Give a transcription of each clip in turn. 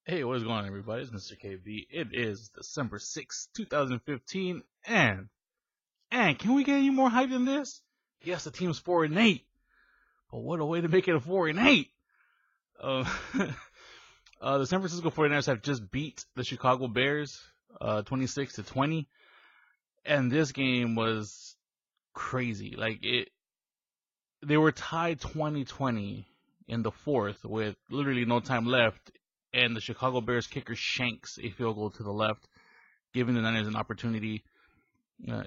Hey, what is going on, everybody? It's Mr. KB. It is December 6th, 2015, and can we get any more hype than this? Yes, the team's 4-8, but what a way to make it a 4-8! Uh, the San Francisco 49ers have just beat the Chicago Bears, 26-20, and this game was crazy. They were tied 20-20 in the fourth with literally no time left, and the Chicago Bears kicker shanks a field goal to the left, giving the Niners an opportunity.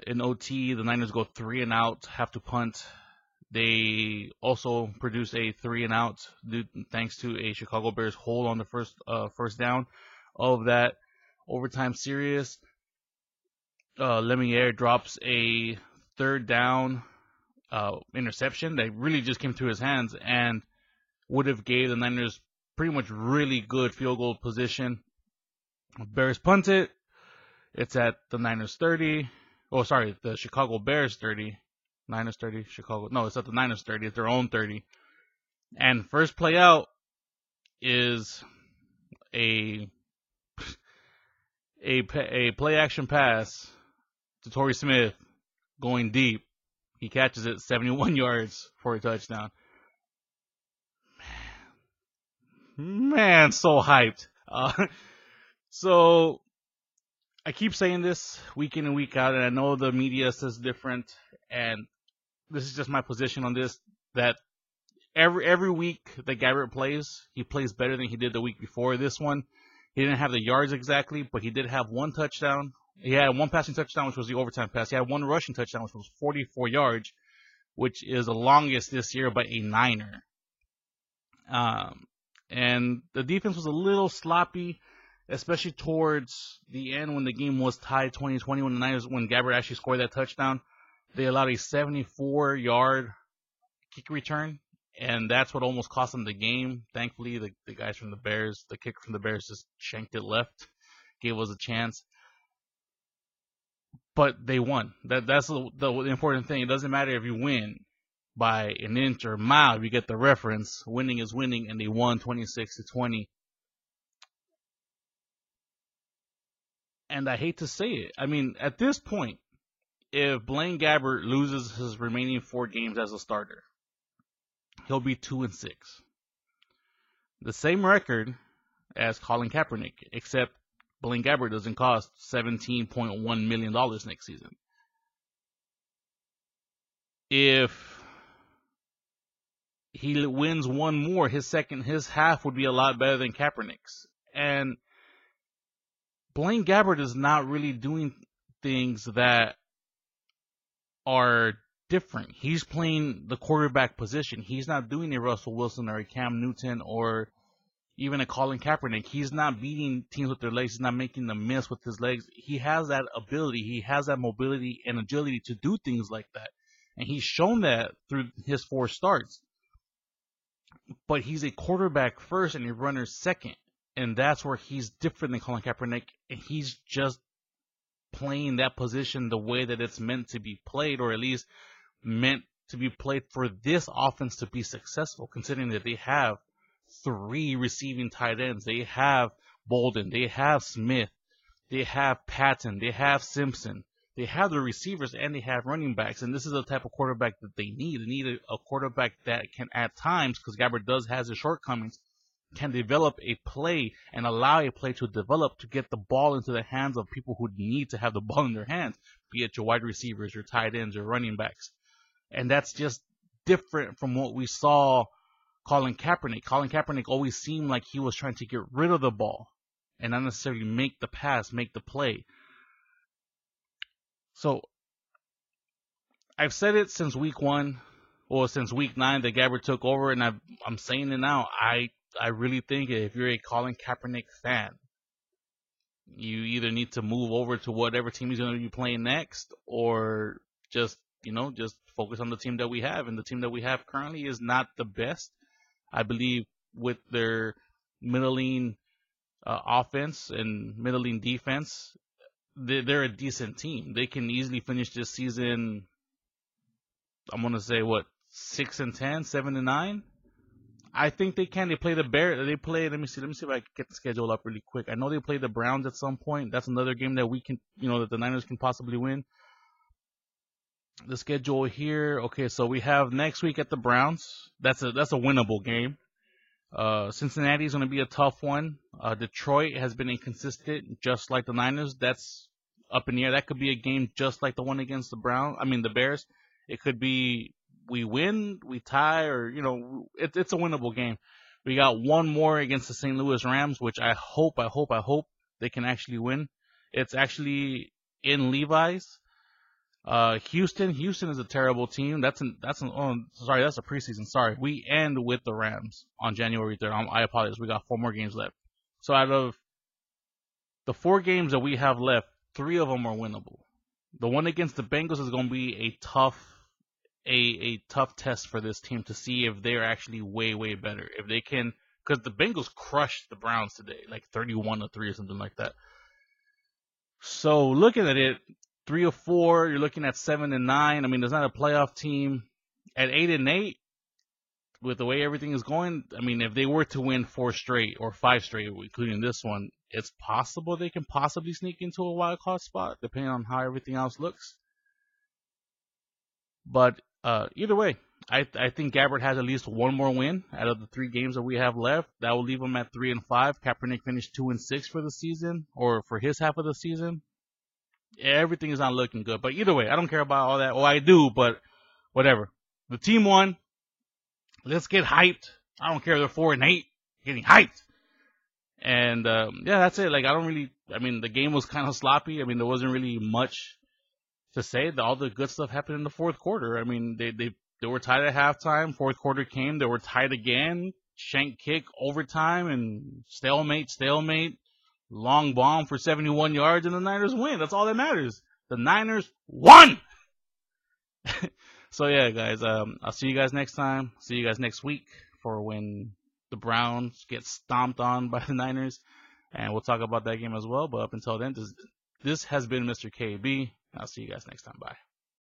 In OT, the Niners go 3-and-out, have to punt. They also produce a 3-and-out thanks to a Chicago Bears hold on the first down of that overtime series. Lemieux drops a third down interception that really just came through his hands and would have gave the Niners pretty much really good field goal position. Bears punt it. It's at the Niners 30. Oh, sorry, the Chicago Bears 30. Niners 30, Chicago. No, it's at the Niners 30. It's their own 30. And first play out is a play action pass to Torrey Smith going deep. He catches it 71 yards for a touchdown. Man, so hyped. So I keep saying this week in and week out, and I know the media says different, and this is just my position on this, that every week that Gabbert plays, he plays better than he did the week before. This one, he didn't have the yards exactly, but he did have one touchdown. He had one passing touchdown, which was the overtime pass. He had one rushing touchdown, which was 44 yards, which is the longest this year by a Niner. And the defense was a little sloppy, especially towards the end when the game was tied 20-20 when Gabbert actually scored that touchdown. They allowed a 74-yard kick return, and that's what almost cost them the game. Thankfully, the guys from the Bears, the kicker from the Bears, just shanked it left, gave us a chance. But they won. That's the important thing. It doesn't matter if you win by an inch or a mile. If you get the reference, winning is winning, and they won 26-20. And I hate to say it. I mean, at this point, if Blaine Gabbert loses his remaining 4 games as a starter, he'll be 2-6. The same record as Colin Kaepernick, except Blaine Gabbert doesn't cost $17.1 million next season. If he wins one more, his half would be a lot better than Kaepernick's. And Blaine Gabbert is not really doing things that are different. He's playing the quarterback position. He's not doing a Russell Wilson or a Cam Newton or even a Colin Kaepernick. He's not beating teams with their legs. He's not making them miss with his legs. He has that ability. He has that mobility and agility to do things like that. And he's shown that through his 4 starts. But he's a quarterback first and a runner second. And that's where he's different than Colin Kaepernick. And he's just playing that position the way that it's meant to be played, or at least meant to be played for this offense to be successful, considering that they have 3 receiving tight ends. They have Bolden, they have Smith, they have Patton, they have Simpson. They have the receivers and they have running backs, and this is the type of quarterback that they need. They need a quarterback that can, at times, because Gabbert does has his shortcomings, can develop a play and allow a play to develop to get the ball into the hands of people who need to have the ball in their hands, be it your wide receivers, your tight ends, or running backs. And that's just different from what we saw Colin Kaepernick. Colin Kaepernick always seemed like he was trying to get rid of the ball and not necessarily make the pass, make the play. So I've said it since week 1, or since week 9 that Gabbert took over, and I'm saying it now. I really think if you're a Colin Kaepernick fan, you either need to move over to whatever team he's going to be playing next, or just focus on the team that we have. And the team that we have currently is not the best. I believe with their middling offense and middling defense, they're a decent team. They can easily finish this season, I'm going to say, 6-10, 7-9? I think they can. They play the Bears. They play. Let me see. Let me see if I can get the schedule up really quick. I know they play the Browns at some point. That's another game that we can, that the Niners can possibly win. The schedule here. Okay, so we have next week at the Browns. That's a winnable game. Cincinnati is going to be a tough one. Detroit has been inconsistent, just like the Niners. That's up in the air. That could be a game just like the one against the Bears. It could be we win, we tie, or it's a winnable game. We got one more against the St. Louis Rams, which I hope they can actually win. It's actually in Levi's. Houston is a terrible team. That's a preseason. Sorry, we end with the Rams on January 3rd. I apologize. We got 4 more games left. So out of the 4 games that we have left, 3 of them are winnable. The one against the Bengals is going to be a tough test for this team to see if they're actually way, way better. If they can, because the Bengals crushed the Browns today, like 31-3 or something like that. So looking at it, 3 or 4, you're looking at 7-9. I mean, there's not a playoff team at 8-8 with the way everything is going. I mean, if they were to win 4 straight or 5 straight, including this one, it's possible they can possibly sneak into a wild card spot, depending on how everything else looks. But either way, I think Gabbert has at least one more win out of the 3 games that we have left. That will leave him at 3-5. Kaepernick finished 2-6 for the season, or for his half of the season. Everything is not looking good. But either way, I don't care about all that. Well, I do, but whatever. The team won. Let's get hyped. I don't care if they're 4-8. Getting hyped. And, that's it. Like, the game was kind of sloppy. I mean, there wasn't really much to say. All the good stuff happened in the fourth quarter. I mean, they were tied at halftime. Fourth quarter came. They were tied again. Shank kick, overtime, and stalemate. Long bomb for 71 yards, and the Niners win. That's all that matters. The Niners won! So, yeah, guys, I'll see you guys next time. See you guys next week for when the Browns get stomped on by the Niners. And we'll talk about that game as well. But up until then, this has been Mr. KB. I'll see you guys next time. Bye.